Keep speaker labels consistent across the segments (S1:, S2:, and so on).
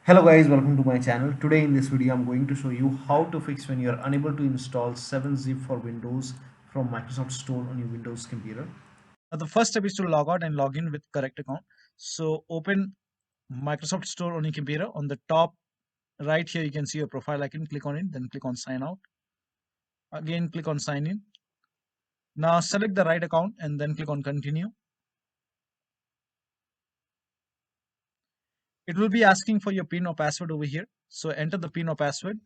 S1: Hello guys, welcome to my channel. Today in this video I'm going to show you how to fix when you're unable to install 7-zip for Windows from Microsoft Store on your Windows computer.
S2: Now the first step is to log out and log in with correct account. So open Microsoft Store on your computer. On the top right here you can see your profile icon. Click on it, then click on sign out. Again click on sign in. Now select the right account and then click on continue. It will be asking for your PIN or password over here. So enter the PIN or password.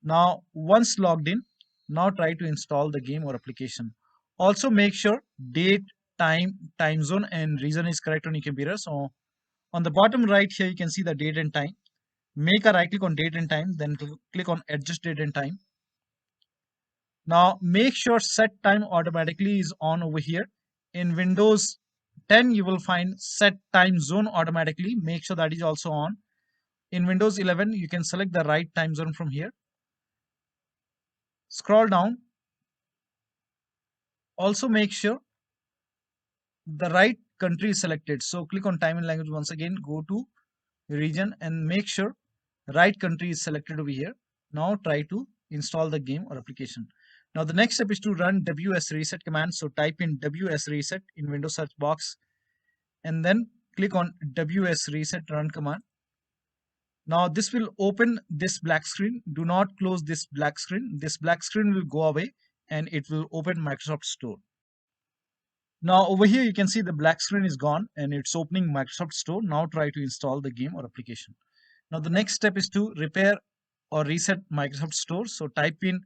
S2: Now once logged in, now try to install the game or application. Also make sure date, time zone and region is correct on your computer. So on the bottom right here you can see the date and time. Make a right click on date and time, then click on adjust date and time. Now make sure set time automatically is on over here. In Windows 10 you will find set time zone automatically. Make sure that is also on. In Windows 11 you can select the right time zone from here. Scroll down. Also make sure the right country is selected. So click on time and language once again, go to region and make sure right country is selected over here. Now try to install the game or application. Now the next step is to run WSReset command. So type in WSReset in Windows search box and then click on WSReset run command. Now this will open this black screen. Do not close this black screen. This black screen will go away and it will open Microsoft Store. Now over here you can see the black screen is gone and it's opening Microsoft Store. Now try to install the game or application. Now the next step is to repair or reset Microsoft Store. So type in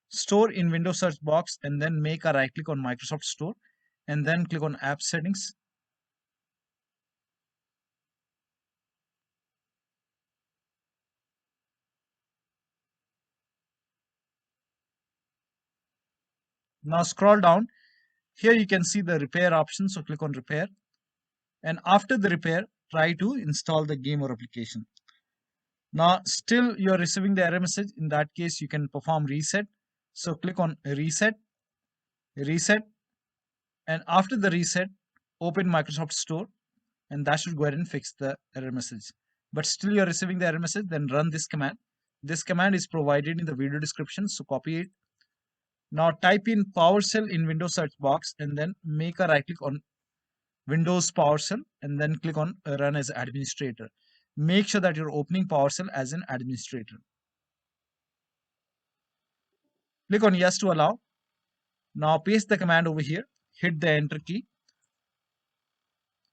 S2: Store in Windows search box and then make a right click on Microsoft Store and then click on App Settings. Now scroll down. Here you can see the repair option. So click on repair. And after the repair, try to install the game or application. Now still you're receiving the error message. In that case, you can perform reset. So click on reset, reset. And after the reset, open Microsoft Store and that should go ahead and fix the error message. But still you're receiving the error message, then run this command. This command is provided in the video description, so copy it. Now type in PowerShell in Windows search box and then make a right click on Windows PowerShell and then click on run as administrator. Make sure that you're opening PowerShell as an administrator. Click on yes to allow. Now paste the command over here, hit the enter key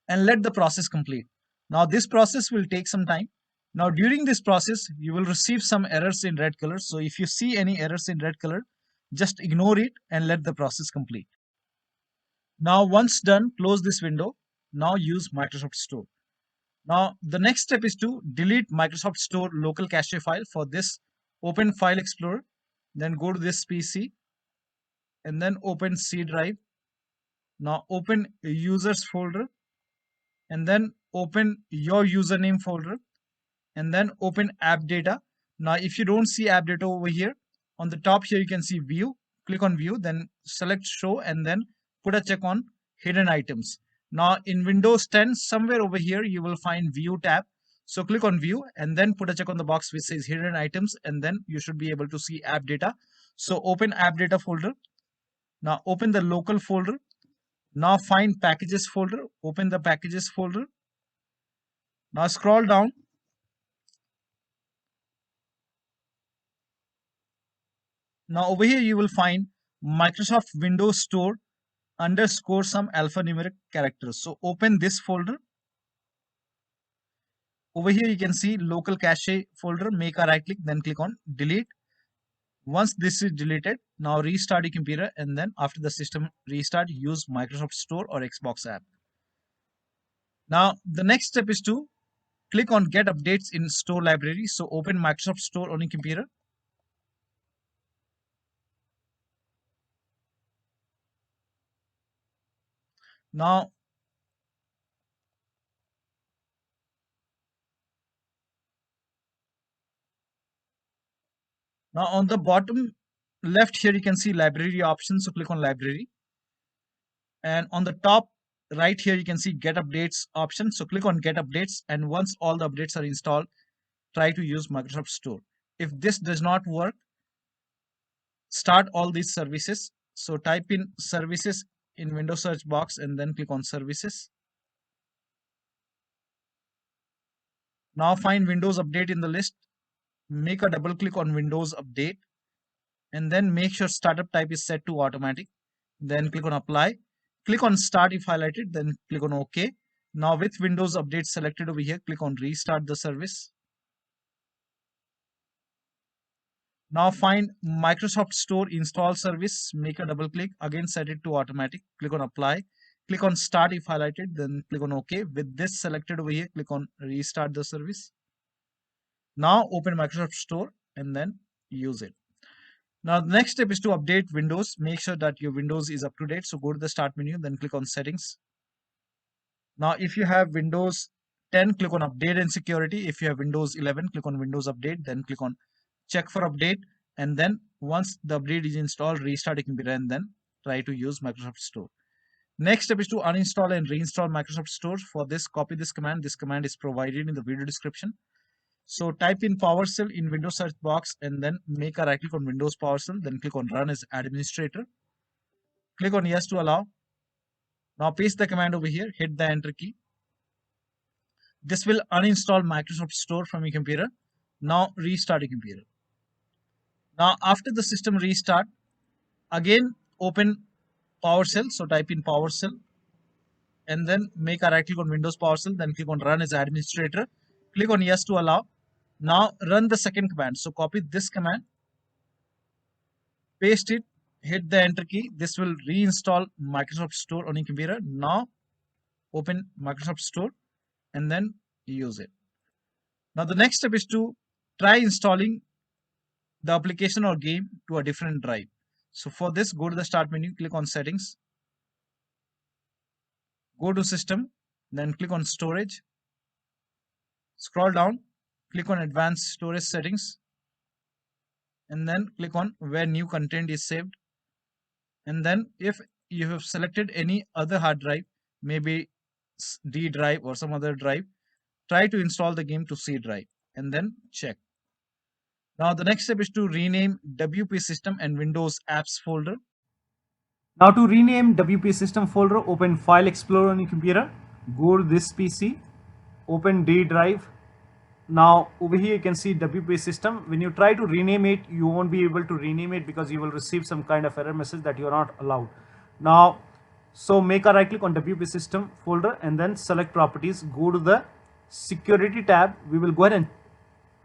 S2: and let the process complete. Now this process will take some time. Now during this process, you will receive some errors in red color. So if you see any errors in red color, just ignore it and let the process complete. Now once done, close this window. Now use Microsoft Store. Now the next step is to delete Microsoft Store local cache file. For this, open File Explorer, then go to this PC and then open C drive. Now open users folder and then open your username folder and then open AppData. Now if you don't see AppData over here, on the top here you can see view. Click on view, then select show and then put a check on hidden items. Now in Windows 10, somewhere over here you will find view tab. So click on view and then put a check on the box which says hidden items and then you should be able to see AppData. So open AppData folder. Now open the local folder. Now find packages folder. Open the packages folder. Now scroll down. Now over here you will find Microsoft Windows Store underscore some alphanumeric characters. So open this folder. Over here you can see local cache folder. Make a right click, then click on delete. Once this is deleted, now restart your computer and then after the system restart, use Microsoft Store or Xbox app. Now the next step is to click on get updates in store library. So open Microsoft Store on your computer. Now on the bottom left here you can see library options. So click on library and on the top right here you can see Get Updates option. So click on Get Updates, and once all the updates are installed, try to use Microsoft Store. If this does not work, start all these services. So type in services in Windows search box and then click on services. Now find Windows Update in the list. Make a double click on Windows Update and then make sure startup type is set to automatic. Then click on apply. Click on start if highlighted, then click on OK. Now with Windows Update selected over here, click on restart the service. Now find Microsoft Store install service, make a double click, again set it to automatic, click on apply, click on start if highlighted, then click on OK. With this selected over here, click on restart the service. Now open Microsoft Store and then use it. Now the next step is to update Windows. Make sure that your Windows is up to date. So go to the start menu, then click on settings. Now if you have Windows 10, click on update and security. If you have Windows 11, click on Windows update, then click on check for update, and then once the update is installed, restart your computer and then try to use Microsoft Store. Next step is to uninstall and reinstall Microsoft Store. For this, copy this command. This command is provided in the video description. So type in PowerShell in Windows search box and then make a right click on Windows PowerShell, then click on run as administrator. Click on yes to allow. Now paste the command over here, hit the enter key. This will uninstall Microsoft Store from your computer. Now restart your computer. Now after the system restart, again open PowerShell. So type in PowerShell and then make a right click on Windows PowerShell, then click on run as administrator. Click on yes to allow. Now run the second command. So copy this command, paste it, hit the enter key. This will reinstall Microsoft Store on your computer. Now open Microsoft Store and then use it. Now the next step is to try installing the application or game to a different drive. So for this, go to the start menu, click on settings, go to system, then click on storage, scroll down, click on advanced storage settings, and then click on where new content is saved. And then if you have selected any other hard drive, maybe D drive or some other drive, try to install the game to C drive and then check. Now the next step is to rename WP system and Windows apps folder.
S1: Now to rename WP system folder, open File Explorer on your computer, go to this PC, open D drive. Now over here you can see WP system. When you try to rename it, you won't be able to rename it because you will receive some kind of error message that you are not allowed. Now, so make a right click on WP system folder and then select properties, go to the security tab. We will go ahead and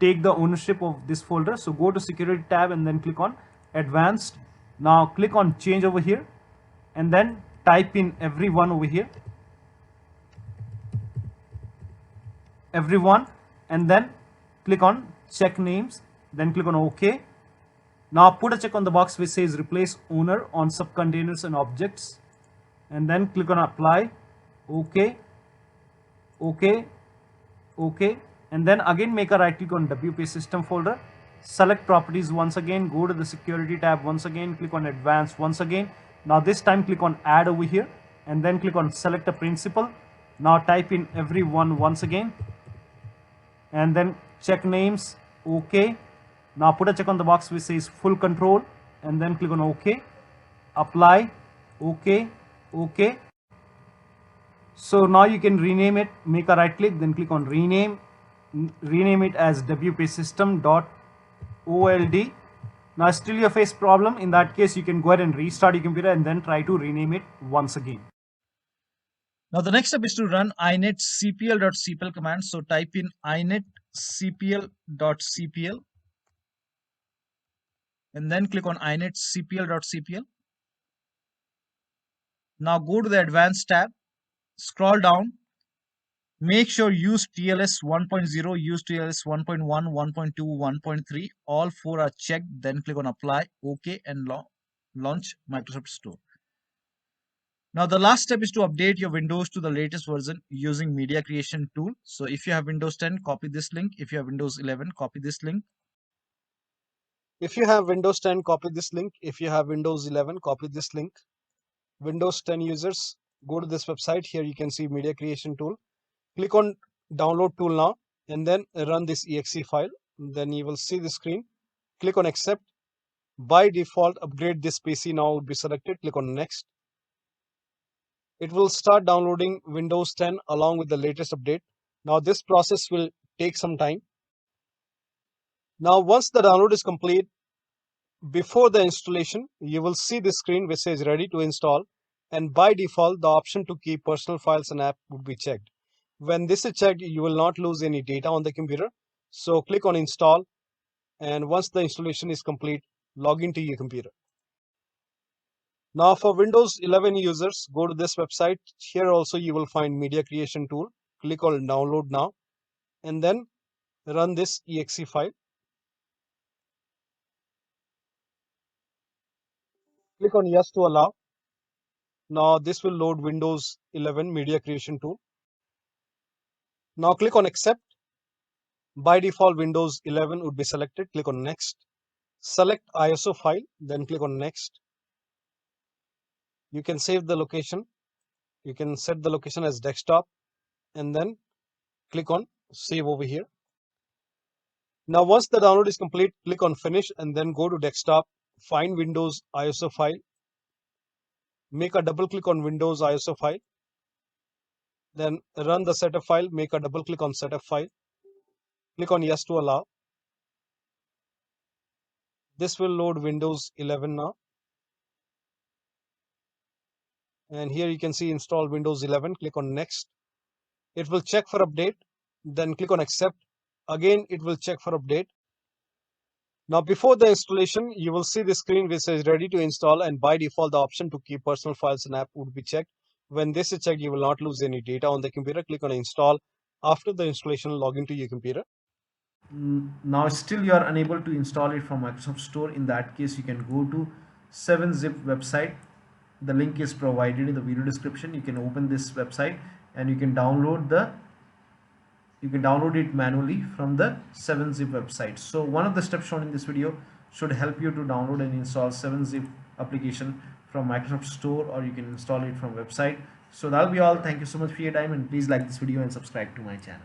S1: take the ownership of this folder. So go to security tab and then click on advanced. Now click on change over here and then type in everyone over here, everyone, and then click on check names, then click on OK. Now put a check on the box which says replace owner on subcontainers and objects, and then click on apply, OK, OK, OK, and then again make a right click on WP system folder, select properties once again, go to the security tab once again, click on advanced once again. Now this time click on add over here and then click on select a principal. Now type in everyone once again and then check names, OK. Now put a check on the box which says full control and then click on OK, apply, OK, OK. So now you can rename it, make a right click, then click on rename it as WP system.old. Now still you face problem. In that case, you can go ahead and restart your computer and then try to rename it once again.
S2: Now the next step is to run inetcpl.cpl command. So type in inetcpl.cpl and then click on inetcpl.cpl. Now go to the advanced tab, scroll down, make sure use TLS 1.0, use TLS 1.1, 1.2, 1.3, all four are checked, then click on apply, OK, and launch Microsoft Store. Now the last step is to update your Windows to the latest version using media creation tool. So if you have Windows 10, copy this link. If you have Windows 11, copy this link.
S3: If you have Windows 10, copy this link. If you have Windows 11, copy this link. Windows 10 users, go to this website. Here you can see media creation tool. Click on download tool now and then run this exe file. Then you will see the screen. Click on accept. By default, upgrade this PC now would be selected. Click on next. It will start downloading Windows 10 along with the latest update. Now this process will take some time. Now once the download is complete, before the installation, you will see the screen which says ready to install, and by default the option to keep personal files and app would be checked. When this is checked, you will not lose any data on the computer. So click on install, and once the installation is complete, log into your computer. Now for Windows 11 users, go to this website. Here also you will find media creation tool. Click on download now and then run this exe file. Click on yes to allow. Now this will load Windows 11 media creation tool. Now click on accept. By default Windows 11 would be selected. Click on next. Select ISO file, then click on next. You can save the location. You can set the location as desktop and then click on save over here. Now once the download is complete, click on finish and then go to desktop, find Windows ISO file, make a double click on Windows ISO file, then run the setup file, make a double click on setup file, click on yes to allow. This will load Windows 11 now. And here you can see install Windows 11, click on next. It will check for update, then click on accept. Again, it will check for update. Now before the installation, you will see the screen which says ready to install, and by default the option to keep personal files and app would be checked. When this is checked, you will not lose any data on the computer. Click on install. After the installation, log into your computer.
S1: Now still you are unable to install it from Microsoft Store. In that case, you can go to 7-zip website. The link is provided in the video description. You can open this website and you can download it manually from the 7-zip website. So one of the steps shown in this video should help you to download and install 7-zip application from Microsoft Store, or you can install it from website. So that'll be all. Thank you so much for your time, and please like this video and subscribe to my channel.